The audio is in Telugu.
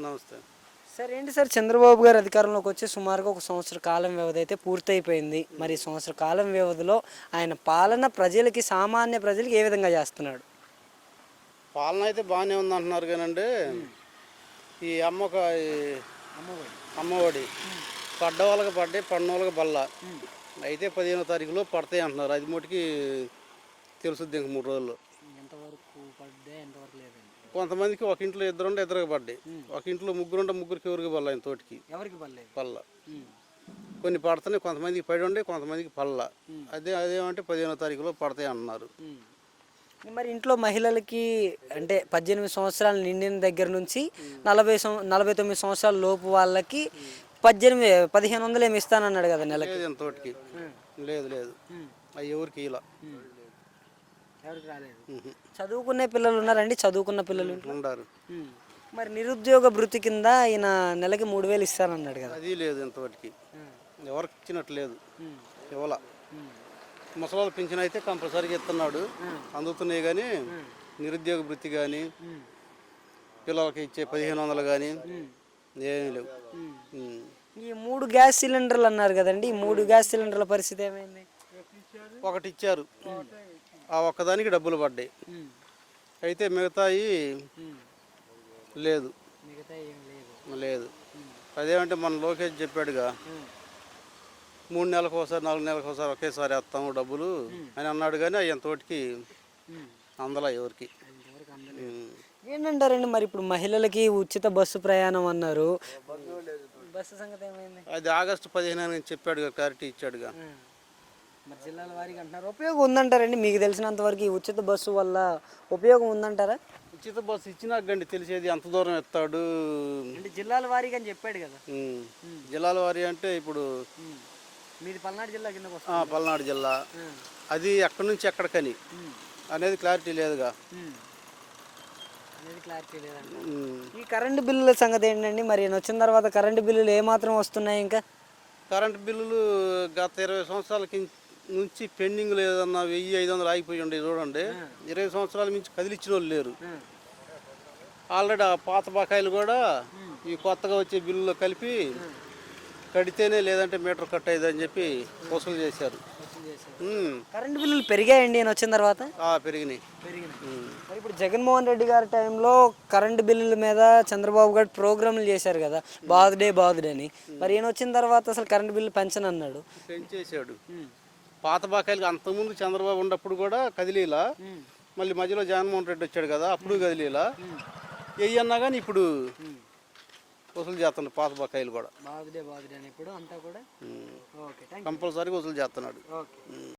నమస్తే. సార్ ఏంటి సార్ చంద్రబాబు గారు అధికారంలోకి వచ్చి సుమారుగా ఒక సంవత్సర కాలం వ్యవధి అయితే పూర్తయిపోయింది. మరి సంవత్సర కాలం వ్యవధిలో ఆయన పాలన ప్రజలకి సామాన్య ప్రజలకి ఏ విధంగా చేస్తున్నాడు? పాలన అయితే బాగానే ఉందంటున్నారు కానండి, ఈ అమ్మఒడి పడ్డ వాళ్ళకి పడ్డాయి, పడిన వాళ్ళకి బల్ల అయితే 15వ తారీఖులో పడతాయి అంటున్నారు. అది మటుకి తెలుసుద్ది ఇంక 3 రోజుల్లో. కొంతమందికి ఒక ఇంట్లో ఇద్దరుకి పడ్డాయి, ఒక ఇంట్లో ముగ్గురికి ఎవరికి బల్ల, ఆయన తోటికి పల్ల. కొన్ని పడుతున్నాయి, కొంతమందికి పడి ఉండే, కొంతమందికి పల్ల. అదేమంటే 15వ తారీఖులో పడతాయి అంటున్నారు. మరి ఇంట్లో మహిళలకి అంటే 18 సంవత్సరాలు నిండిన దగ్గర నుంచి 49 సంవత్సరాల లోపు వాళ్ళకి 1500 ఏమి ఇస్తానన్నాడు కదా నెలకి. తోటికి లేదు అవి ఎవరికి ఇలా చదువుకునే పిల్లలు ఉన్నారండి? చదువుకున్న పిల్లలు ఉన్నారు. మరి నిరుద్యోగ భృతి కింద ఈయన నెలకి 3000 ఇస్తానన్నాడు కదా. అది లేదు, ఇంతవరకు ఎవరికి ఇచ్చినట్టు లేదు. ఇవ్వాల ముసలాళ్ళ పింఛన్ అయితే కంపల్సరీగా ఇస్తున్నాడు, అందుతున్నాయి. కానీ నిరుద్యోగ భృతి కానీ పిల్లలకి ఇచ్చే 1500 కానీ ఏమీ లేవు. ఈ 3 గ్యాస్ సిలిండర్లు అన్నారు కదండి, ఈ 3 గ్యాస్ సిలిండర్ల పరిస్థితి ఏమైంది? ఒకటి ఇచ్చారు, ఆ ఒక్కదానికి డబ్బులు పడ్డాయి. అయితే మిగతాయి లేదు. అదేమంటే మన లోకేష్ చెప్పాడుగా, 3 నెలలకు ఒకసారి 4 నెలలకు ఒకసారి ఒకేసారి వేస్తాము డబ్బులు అని అన్నాడు. కానీ అవి ఎంతోటికి అందలా ఎవరికి. ఏంటంటారండి మరి ఇప్పుడు మహిళలకి ఉచిత బస్సు ప్రయాణం అన్నారు, బస్సు సంగతి ఏమైంది? అది ఆగస్టు 15 చెప్పాడుగా, క్లారిటీ ఇచ్చాడుగా. మరి జిల్లాల వారీగా అంటున్నారు, ఉపయోగం ఉందంటారండి? మీకు తెలిసినంత వరకు ఈ ఉచిత బస్సు వల్ల ఉపయోగం ఉందంటారా? ఉచిత బస్సు ఇచ్చినా గండి తెలిసేది ఎంత దూరం ఎత్తాడు అంటే జిల్లాల వారీగా అని చెప్పాడు కదా. జిల్లాల వారీ అంటే ఇప్పుడు మీది పల్నాడు జిల్లా కింద పల్నాడు జిల్లా, అది ఎక్కడి నుంచి ఎక్కడికని అనేది క్లారిటీ లేదుగా. ఈ కరెంటు బిల్లుల సంగతి ఏంటండి? మరి వచ్చిన తర్వాత కరెంటు బిల్లులు ఏమాత్రం వస్తున్నాయి? ఇంకా కరెంటు బిల్లులు గత 20 సంవత్సరాల నుంచి పెండింగ్ లేదన్న 1500 ఆగిపోయి ఉండే చూడండి. 20 సంవత్సరాల నుంచి కదిలిచ్చిన వాళ్ళు లేరు. ఆల్రెడీ ఆ పాత బకాయిలు కూడా ఈ కొత్తగా వచ్చే బిల్లులో కలిపి కడితేనే, లేదంటే మీటర్ కట్ అయ్యేది అని చెప్పి వసూలు చేశారు. కరెంటు బిల్లులు పెరిగాయండి నేను వచ్చిన తర్వాత? పెరిగినాయి. మరి ఇప్పుడు జగన్మోహన్ రెడ్డి గారి టైంలో కరెంటు బిల్లుల మీద చంద్రబాబు గారు ప్రోగ్రాంలు చేశారు కదా, బాదుడే అని. మరి ఈయన వచ్చిన తర్వాత అసలు కరెంటు బిల్లు పెంచనన్నాడు, పెంచేశాడు. పాత బకాయిలు అంతకుముందు చంద్రబాబు ఉన్నప్పుడు కూడా కదిలీలా, మళ్ళీ మధ్యలో జగన్మోహన్ రెడ్డి వచ్చాడు కదా, అప్పుడు కదిలీలా. ఎయ్యి అన్నా కానీ ఇప్పుడు వసూలు చేస్తున్నాడు. పాత బకాయిలు కూడా బాదుడే అని ఇప్పుడు అంతా కూడా కంపల్సరీగా వసూలు చేస్తున్నాడు.